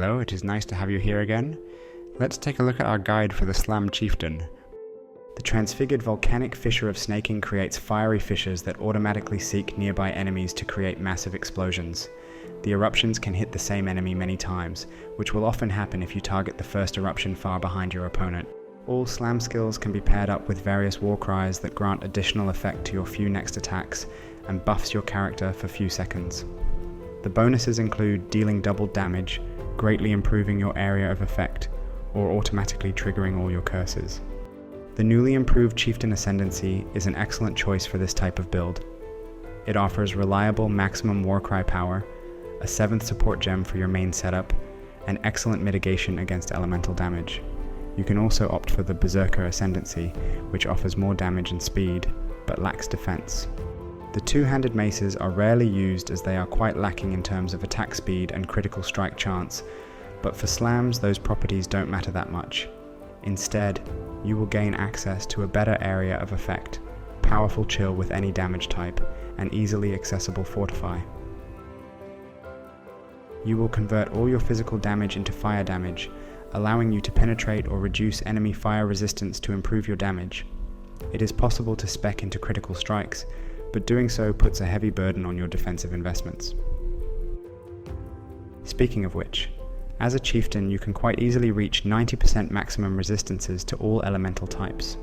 Hello, it is nice to have you here again. Let's take a look at our guide for the Slam Chieftain. The transfigured volcanic fissure of snaking creates fiery fissures that automatically seek nearby enemies to create massive explosions. The eruptions can hit the same enemy many times, which will often happen if you target the first eruption far behind your opponent. All slam skills can be paired up with various war cries that grant additional effect to your few next attacks and buffs your character for few seconds. The bonuses include dealing double damage, greatly improving your area of effect, or automatically triggering all your curses. The newly improved Chieftain Ascendancy is an excellent choice for this type of build. It offers reliable maximum warcry power, a 7th support gem for your main setup, and excellent mitigation against elemental damage. You can also opt for the Berserker Ascendancy, which offers more damage and speed, but lacks defense. The two-handed maces are rarely used as they are quite lacking in terms of attack speed and critical strike chance, but for slams those properties don't matter that much. Instead, you will gain access to a better area of effect, powerful chill with any damage type, and easily accessible fortify. You will convert all your physical damage into fire damage, allowing you to penetrate or reduce enemy fire resistance to improve your damage. It is possible to spec into critical strikes, but doing so puts a heavy burden on your defensive investments. Speaking of which, as a chieftain you can quite easily reach 90% maximum resistances to all elemental types.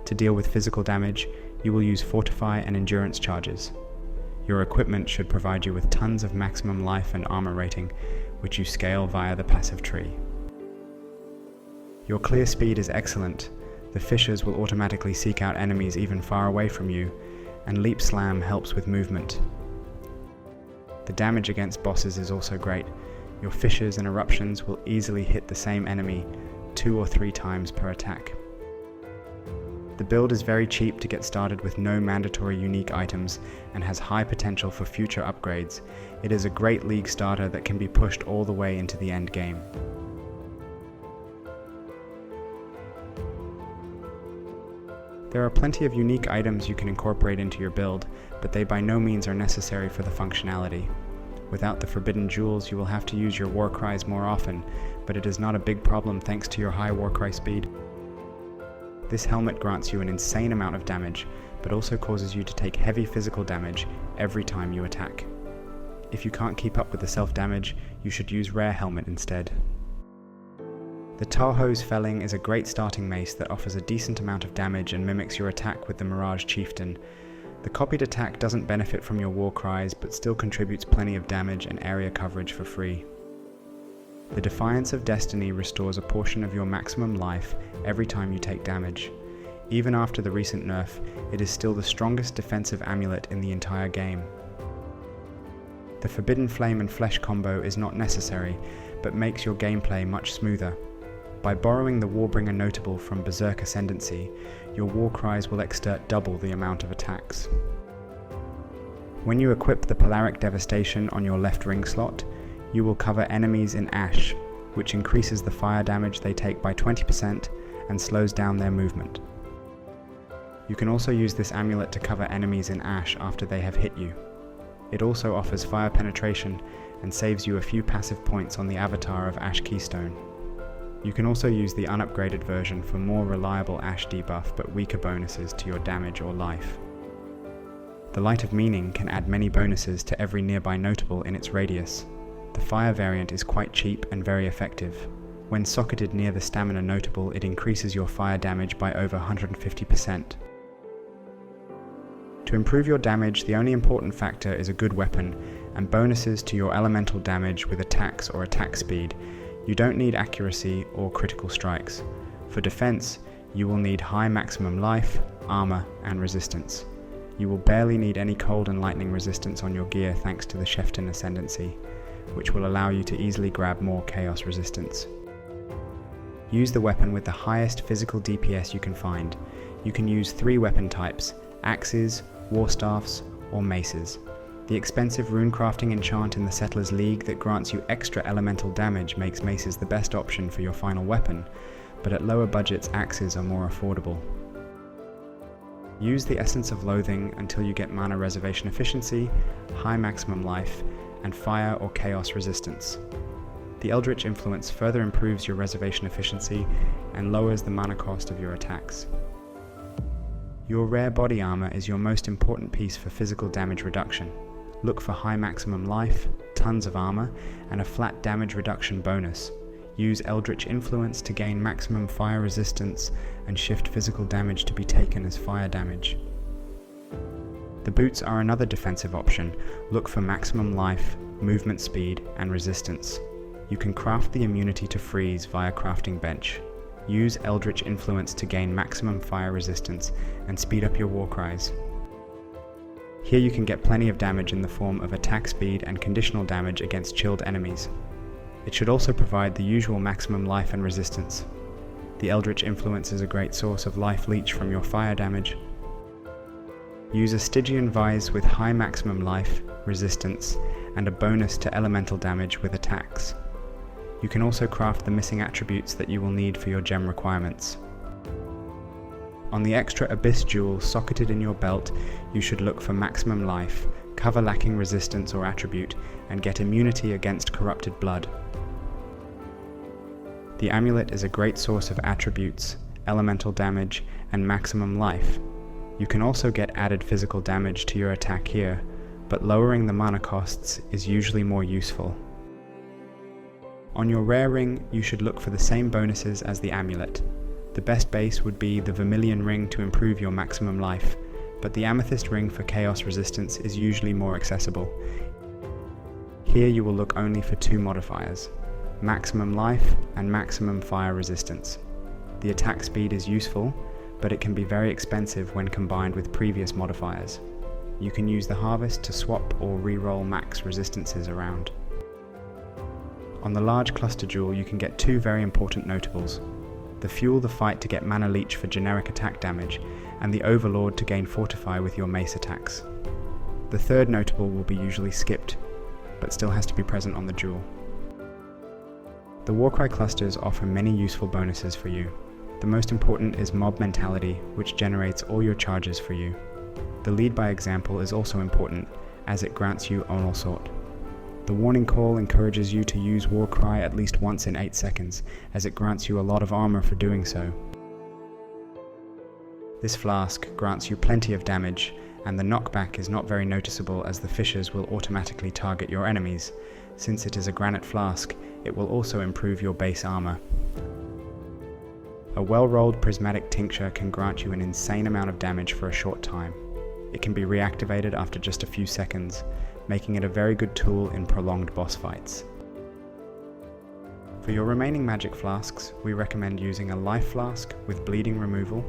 To deal with physical damage, you will use fortify and endurance charges. Your equipment should provide you with tons of maximum life and armor rating, which you scale via the passive tree. Your clear speed is excellent. The fissures will automatically seek out enemies even far away from you, and Leap Slam helps with movement. The damage against bosses is also great. Your fissures and eruptions will easily hit the same enemy 2 or 3 times per attack. The build is very cheap to get started with no mandatory unique items and has high potential for future upgrades. It is a great league starter that can be pushed all the way into the end game. There are plenty of unique items you can incorporate into your build, but they by no means are necessary for the functionality. Without the forbidden jewels, you will have to use your war cries more often, but it is not a big problem thanks to your high warcry speed. This helmet grants you an insane amount of damage, but also causes you to take heavy physical damage every time you attack. If you can't keep up with the self-damage, you should use Rare Helmet instead. The Tahoe's Felling is a great starting mace that offers a decent amount of damage and mimics your attack with the Mirage Chieftain. The copied attack doesn't benefit from your war cries, but still contributes plenty of damage and area coverage for free. The Defiance of Destiny restores a portion of your maximum life every time you take damage. Even after the recent nerf, it is still the strongest defensive amulet in the entire game. The Forbidden Flame and Flesh combo is not necessary, but makes your gameplay much smoother. By borrowing the Warbringer notable from Berserk Ascendancy, your war cries will exert double the amount of attacks. When you equip the Polaric Devastation on your left ring slot, you will cover enemies in ash, which increases the fire damage they take by 20% and slows down their movement. You can also use this amulet to cover enemies in ash after they have hit you. It also offers fire penetration and saves you a few passive points on the avatar of Ash Keystone. You can also use the unupgraded version for more reliable Ash debuff but weaker bonuses to your damage or life. The Light of Meaning can add many bonuses to every nearby notable in its radius. The fire variant is quite cheap and very effective. When socketed near the stamina notable, it increases your fire damage by over 150%. To improve your damage, the only important factor is a good weapon and bonuses to your elemental damage with attacks or attack speed. You don't need accuracy or critical strikes. For defense, you will need high maximum life, armor, and resistance. You will barely need any cold and lightning resistance on your gear thanks to the Chieftain Ascendancy, which will allow you to easily grab more chaos resistance. Use the weapon with the highest physical DPS you can find. You can use 3 weapon types: axes, warstaffs, or maces. The expensive runecrafting enchant in the Settlers League that grants you extra elemental damage makes maces the best option for your final weapon, but at lower budgets axes are more affordable. Use the Essence of Loathing until you get mana reservation efficiency, high maximum life, and fire or chaos resistance. The Eldritch Influence further improves your reservation efficiency and lowers the mana cost of your attacks. Your rare body armor is your most important piece for physical damage reduction. Look for high maximum life, tons of armor, and a flat damage reduction bonus. Use Eldritch Influence to gain maximum fire resistance and shift physical damage to be taken as fire damage. The boots are another defensive option. Look for maximum life, movement speed, and resistance. You can craft the immunity to freeze via crafting bench. Use Eldritch Influence to gain maximum fire resistance and speed up your war cries. Here you can get plenty of damage in the form of attack speed and conditional damage against chilled enemies. It should also provide the usual maximum life and resistance. The Eldritch Influence is a great source of life leech from your fire damage. Use a Stygian Vise with high maximum life, resistance, and a bonus to elemental damage with attacks. You can also craft the missing attributes that you will need for your gem requirements. On the extra Abyss Jewel socketed in your belt, you should look for maximum life, cover lacking resistance or attribute, and get immunity against corrupted blood. The amulet is a great source of attributes, elemental damage, and maximum life. You can also get added physical damage to your attack here, but lowering the mana costs is usually more useful. On your rare ring, you should look for the same bonuses as the amulet. The best base would be the Vermilion ring to improve your maximum life, but the Amethyst ring for chaos resistance is usually more accessible. Here you will look only for two modifiers, maximum life and maximum fire resistance. The attack speed is useful, but it can be very expensive when combined with previous modifiers. You can use the Harvest to swap or re-roll max resistances around. On the large cluster jewel you can get two very important notables. The Fuel the Fight to get mana leech for generic attack damage, and the Overlord to gain Fortify with your mace attacks. The third notable will be usually skipped, but still has to be present on the jewel. The Warcry clusters offer many useful bonuses for you. The most important is Mob Mentality, which generates all your charges for you. The Lead by Example is also important, as it grants you Onslaught. The Warning Call encourages you to use Warcry at least once in 8 seconds, as it grants you a lot of armor for doing so. This flask grants you plenty of damage, and the knockback is not very noticeable as the fissures will automatically target your enemies. Since it is a granite flask, it will also improve your base armor. A well-rolled prismatic tincture can grant you an insane amount of damage for a short time. It can be reactivated after just a few seconds, making it a very good tool in prolonged boss fights. For your remaining magic flasks, we recommend using a life flask with bleeding removal,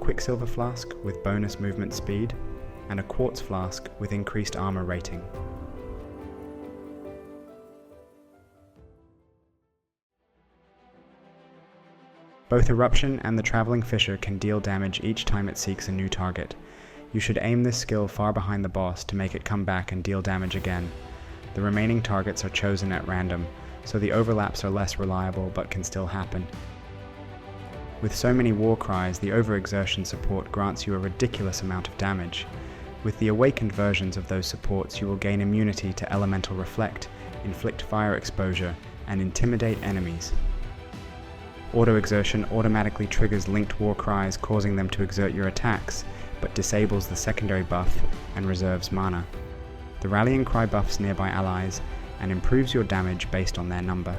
quicksilver flask with bonus movement speed, and a quartz flask with increased armor rating. Both Eruption and the Traveling Fissure can deal damage each time it seeks a new target. You should aim this skill far behind the boss to make it come back and deal damage again. The remaining targets are chosen at random, so the overlaps are less reliable but can still happen. With so many war cries, the overexertion support grants you a ridiculous amount of damage. With the awakened versions of those supports, you will gain immunity to Elemental Reflect, inflict fire exposure, and intimidate enemies. Auto-exertion automatically triggers linked war cries, causing them to exert your attacks, but disables the secondary buff and reserves mana. The rallying cry buffs nearby allies and improves your damage based on their number.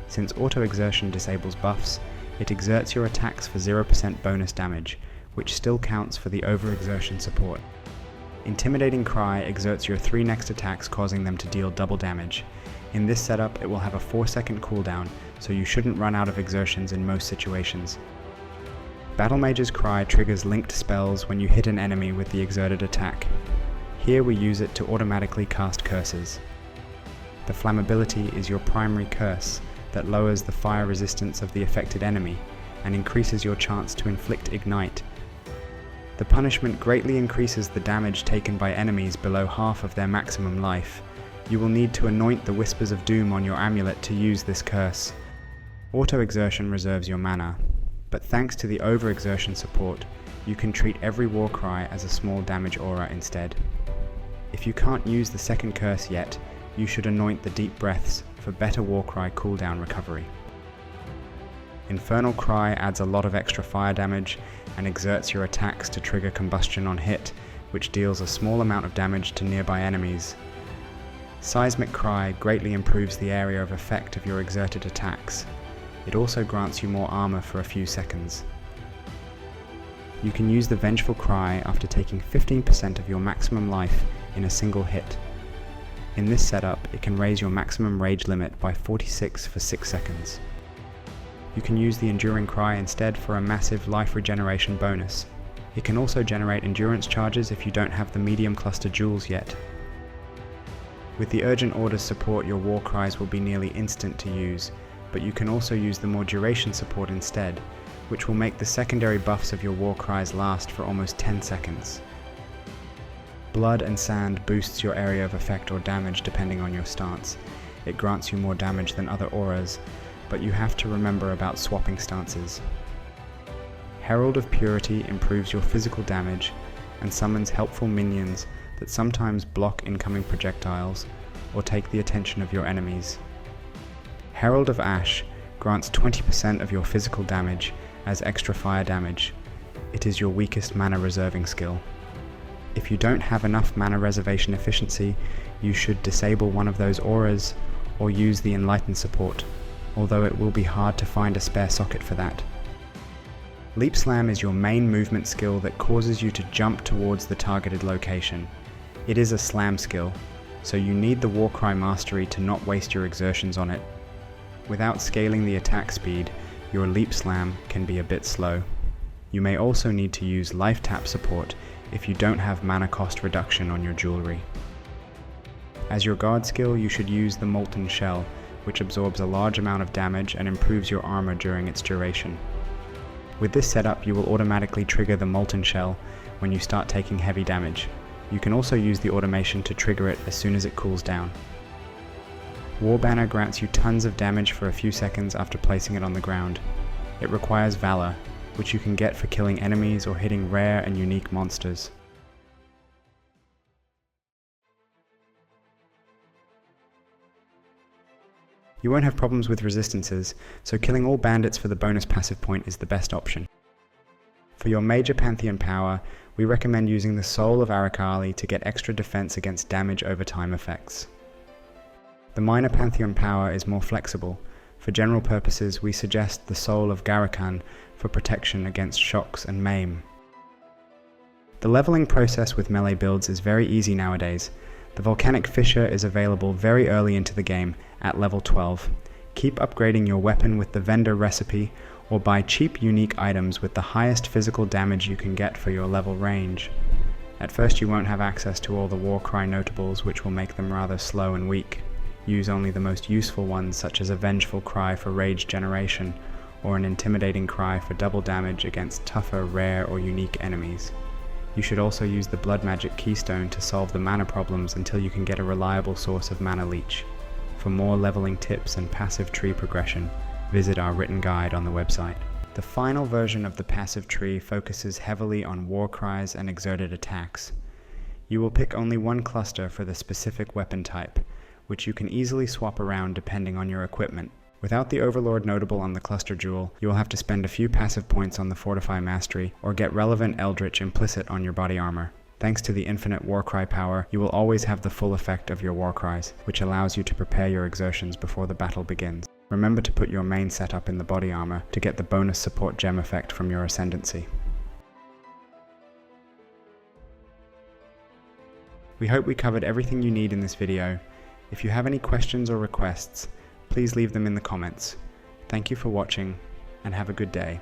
Since auto-exertion disables buffs, it exerts your attacks for 0% bonus damage, which still counts for the overexertion support. Intimidating Cry exerts your 3 next attacks, causing them to deal double damage. In this setup, it will have a 4-second cooldown, so you shouldn't run out of exertions in most situations. Battle Mage's Cry triggers linked spells when you hit an enemy with the exerted attack. Here we use it to automatically cast curses. The Flammability is your primary curse that lowers the fire resistance of the affected enemy and increases your chance to inflict Ignite. The punishment greatly increases the damage taken by enemies below half of their maximum life. You will need to anoint the Whispers of Doom on your amulet to use this curse. Auto-exertion reserves your mana, but thanks to the overexertion support, you can treat every war cry as a small damage aura instead. If you can't use the second curse yet, you should anoint the Deep Breaths for better Warcry cooldown recovery. Infernal Cry adds a lot of extra fire damage and exerts your attacks to trigger combustion on hit, which deals a small amount of damage to nearby enemies. Seismic Cry greatly improves the area of effect of your exerted attacks. It also grants you more armor for a few seconds. You can use the Vengeful Cry after taking 15% of your maximum life in a single hit. In this setup, it can raise your maximum rage limit by 46 for 6 seconds. You can use the Enduring Cry instead for a massive life regeneration bonus. It can also generate endurance charges if you don't have the medium cluster jewels yet. With the Urgent Orders support, your war cries will be nearly instant to use, but you can also use the more duration support instead, which will make the secondary buffs of your war cries last for almost 10 seconds. Blood and Sand boosts your area of effect or damage depending on your stance. It grants you more damage than other auras, but you have to remember about swapping stances. Herald of Purity improves your physical damage and summons helpful minions that sometimes block incoming projectiles or take the attention of your enemies. Herald of Ash grants 20% of your physical damage as extra fire damage. It is your weakest mana reserving skill. If you don't have enough mana reservation efficiency, you should disable one of those auras or use the Enlighten support, although it will be hard to find a spare socket for that. Leap Slam is your main movement skill that causes you to jump towards the targeted location. It is a slam skill, so you need the Warcry mastery to not waste your exertions on it. Without scaling the attack speed, your Leap Slam can be a bit slow. You may also need to use Life Tap support if you don't have mana cost reduction on your jewelry. As your guard skill, you should use the Molten Shell, which absorbs a large amount of damage and improves your armor during its duration. With this setup, you will automatically trigger the Molten Shell when you start taking heavy damage. You can also use the automation to trigger it as soon as it cools down. War Banner grants you tons of damage for a few seconds after placing it on the ground. It requires Valor, which you can get for killing enemies or hitting rare and unique monsters. You won't have problems with resistances, so killing all bandits for the bonus passive point is the best option. For your major Pantheon power, we recommend using the Soul of Arakali to get extra defense against damage over time effects. The minor Pantheon power is more flexible. For general purposes, we suggest the Soul of Garakan for protection against shocks and maim. The leveling process with melee builds is very easy nowadays. The Volcanic Fissure is available very early into the game, at level 12. Keep upgrading your weapon with the vendor recipe, or buy cheap unique items with the highest physical damage you can get for your level range. At first you won't have access to all the Warcry notables, which will make them rather slow and weak. Use only the most useful ones, such as a Vengeful Cry for rage generation, or an Intimidating Cry for double damage against tougher, rare or unique enemies. You should also use the Blood Magic Keystone to solve the mana problems until you can get a reliable source of mana leech. For more leveling tips and passive tree progression, visit our written guide on the website. The final version of the passive tree focuses heavily on war cries and exerted attacks. You will pick only one cluster for the specific weapon type, which you can easily swap around depending on your equipment. Without the Overlord notable on the cluster jewel, you will have to spend a few passive points on the Fortify Mastery or get relevant Eldritch implicit on your body armor. Thanks to the infinite Warcry power, you will always have the full effect of your Warcries, which allows you to prepare your exertions before the battle begins. Remember to put your main setup in the body armor to get the bonus support gem effect from your Ascendancy. We hope we covered everything you need in this video. If you have any questions or requests, please leave them in the comments. Thank you for watching, and have a good day.